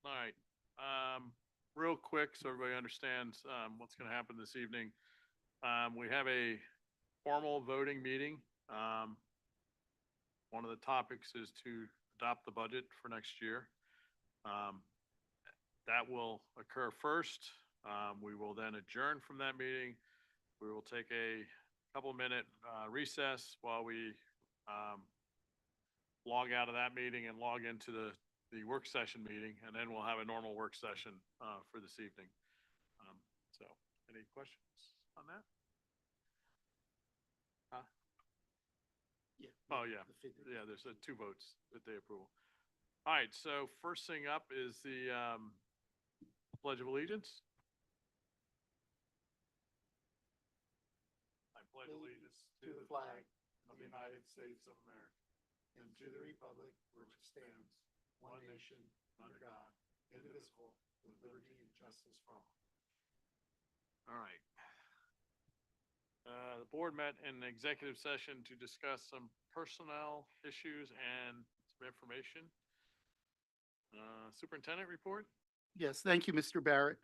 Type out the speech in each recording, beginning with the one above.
All right. Real quick, so everybody understands what's going to happen this evening. We have a formal voting meeting. One of the topics is to adopt the budget for next year. That will occur first. We will then adjourn from that meeting. We will take a couple-minute recess while we log out of that meeting and log into the work session meeting, and then we'll have a normal work session for this evening. So, any questions on that? Yeah. Oh, yeah. Yeah, there's two votes that they approve. All right, so first thing up is the Pledge of Allegiance. I pledge allegiance to the flag of the United States of America and to the republic which stands one nation under God, indivisible, with liberty and justice for all. All right. The board met in an executive session to discuss some personnel issues and some information. Superintendent report? Yes, thank you, Mr. Barrett.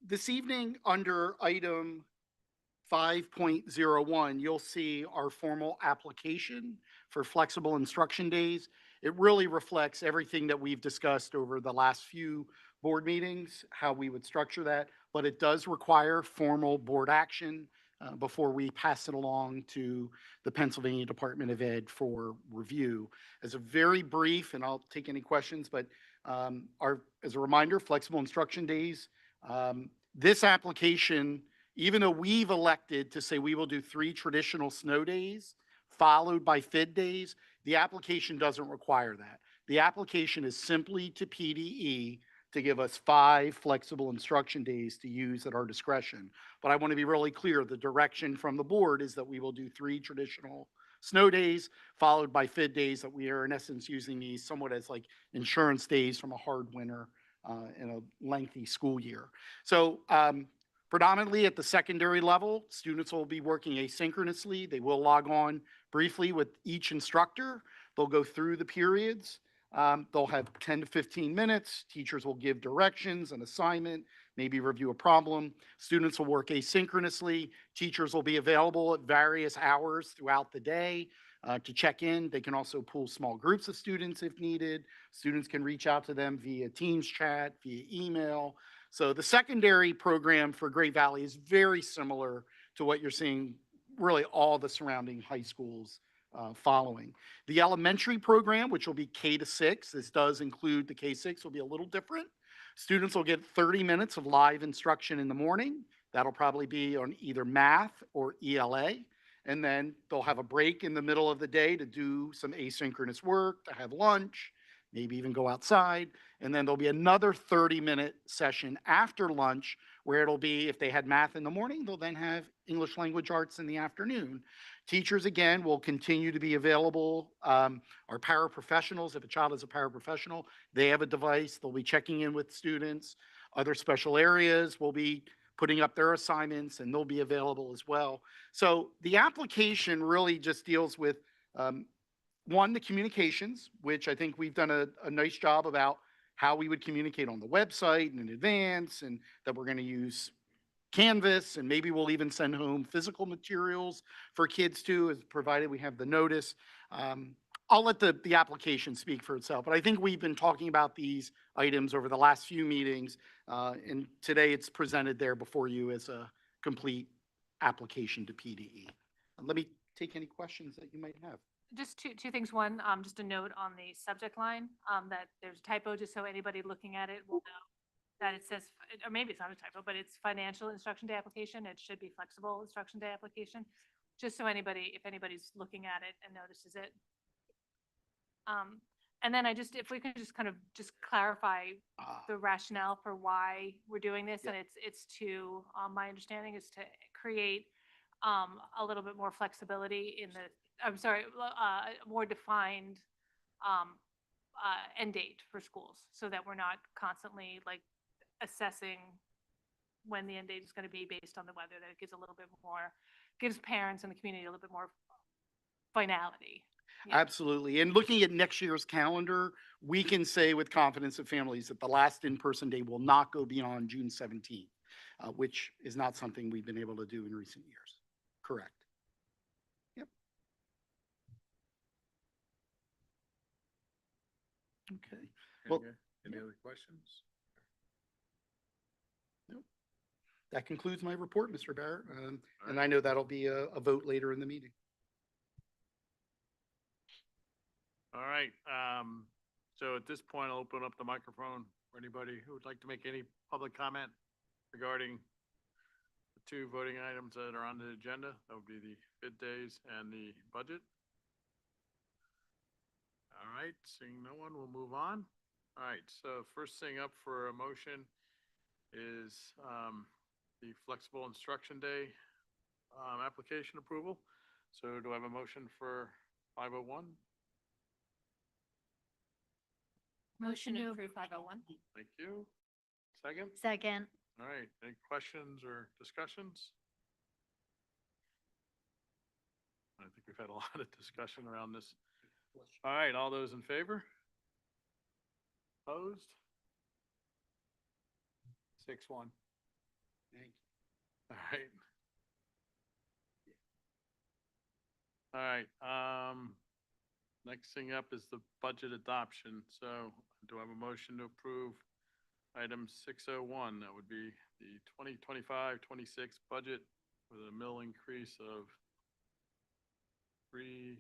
This evening, under item 5.01, you'll see our formal application for flexible instruction days. It really reflects everything that we've discussed over the last few board meetings, how we would structure that, but it does require formal board action before we pass it along to the Pennsylvania Department of Ed for review. As a very brief, and I'll take any questions, but as a reminder, flexible instruction days, this application, even though we've elected to say we will do 3 traditional snow days followed by FID days, the application doesn't require that. The application is simply to PDE to give us 5 flexible instruction days to use at our discretion. But I want to be really clear, the direction from the board is that we will do 3 traditional snow days followed by FID days, that we are in essence using these somewhat as like insurance days from a hard winter in a lengthy school year. So predominantly at the secondary level, students will be working asynchronously. They will log on briefly with each instructor. They'll go through the periods. They'll have 10 to 15 minutes. Teachers will give directions, an assignment, maybe review a problem. Students will work asynchronously. Teachers will be available at various hours throughout the day to check in. They can also pool small groups of students if needed. Students can reach out to them via Teams chat, via email. So the secondary program for Great Valley is very similar to what you're seeing really all the surrounding high schools following. The elementary program, which will be K to 6, this does include the K-6, will be a little different. Students will get 30 minutes of live instruction in the morning. That'll probably be on either math or ELA. And then they'll have a break in the middle of the day to do some asynchronous work, to have lunch, maybe even go outside. And then there'll be another 30-minute session after lunch where it'll be, if they had math in the morning, they'll then have English language arts in the afternoon. Teachers, again, will continue to be available. Our paraprofessionals, if a child is a paraprofessional, they have a device. They'll be checking in with students. Other special areas will be putting up their assignments, and they'll be available as well. So the application really just deals with, one, the communications, which I think we've done a nice job about how we would communicate on the website and in advance, and that we're going to use Canvas, and maybe we'll even send home physical materials for kids too, as provided we have the notice. I'll let the application speak for itself, but I think we've been talking about these items over the last few meetings, and today it's presented there before you as a complete application to PDE. Let me take any questions that you might have. Just two things. One, just a note on the subject line, that there's a typo, just so anybody looking at it will know that it says, or maybe it's not a typo, but it's financial instruction day application. It should be flexible instruction day application, just so anybody, if anybody's looking at it and notices it. And then if we can just kind of clarify the rationale for why we're doing this. Yeah. And it's to, my understanding is to create a little bit more flexibility in the, more defined end date for schools, so that we're not constantly like assessing when the end date is going to be based on the weather. That it gives a little bit more, gives parents and the community a little bit more finality. Yeah. Absolutely. And looking at next year's calendar, we can say with confidence of families that the last in-person day will not go beyond June 17th, which is not something we've been able to do in recent years. Correct. Yep. Okay. Well, Any other questions? that concludes my report, Mr. Barrett. And right. I know that'll be a vote later in the meeting. All right, so at this point, I'll open up the microphone for anybody who would like to make any public comment regarding the two voting items that are on the agenda. That would be the bid days and the budget. All right, seeing no one, we'll move on. All right, so first thing up for a motion is the flexible instruction day application approval. So do I have a motion for 501? Motion to approve 501. Thank you. Second? Second. All right, any questions or discussions? I think we've had a lot of discussion around this. All right, all those in favor? Opposed? 6-1. Thank you. All right. All right, next thing up is the budget adoption. So do I have a motion to approve item 601? That would be the 2025-26 budget with a mill increase of 3.48%.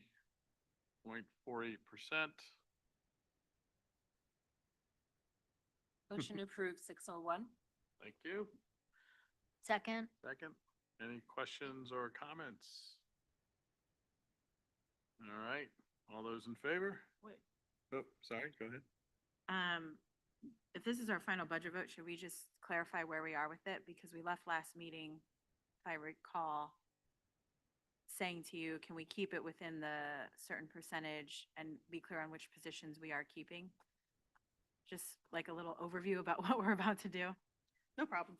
Motion to approve 601. Thank you. Second. Second, any questions or comments? All right, all those in favor? Wait. Oh, sorry, go ahead. If this is our final budget vote, should we just clarify where we are with it? Because we left last meeting, if I recall, saying to you, can we keep it within the certain percentage and be clear on which positions we are keeping? Just like a little overview about what we're about to do. No problem.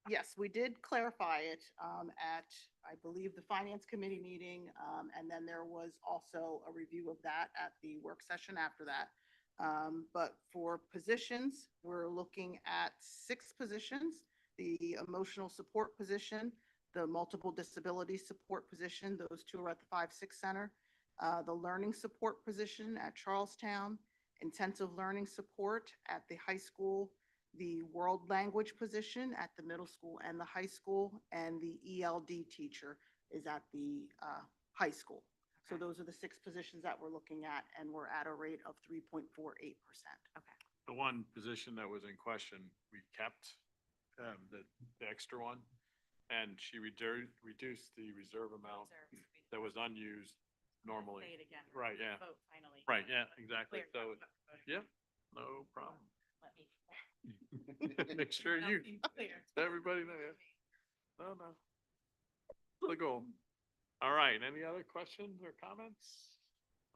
Yes, we did clarify it at, I believe, the Finance Committee meeting. And then there was also a review of that at the work session after that. But for positions, we're looking at 6 positions: the emotional support position, the multiple disability support position, those 2 are at the 5-6 center, the learning support position at Charlestown, intensive learning support at the high school, the world language position at the middle school and the high school, and the ELD teacher is at the high school. So those are the 6 positions that we're looking at, and we're at a rate of 3.48%. Okay. The one position that was in question, we kept the extra one, and she reduced the reserve amount that was unused normally. Say it again. Right, yeah. Vote finally. Right, yeah, exactly. Clear. So, yeah, no problem. Let me. Make sure you, Clear. everybody know, yeah. No, no. The goal. All right, any other questions or comments?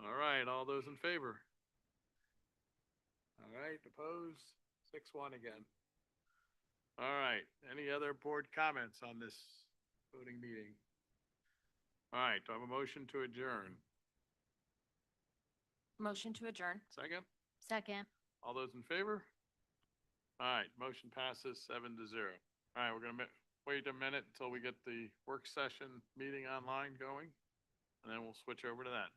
All right, all those in favor? All right, opposed? 6-1 again. All right, any other board comments on this voting meeting? All right, do I have a motion to adjourn? Motion to adjourn. Second? Second. All those in favor? All right, motion passes 7-0. All right, we're gonna wait a minute until we get the work session meeting online going, and then we'll switch over to that.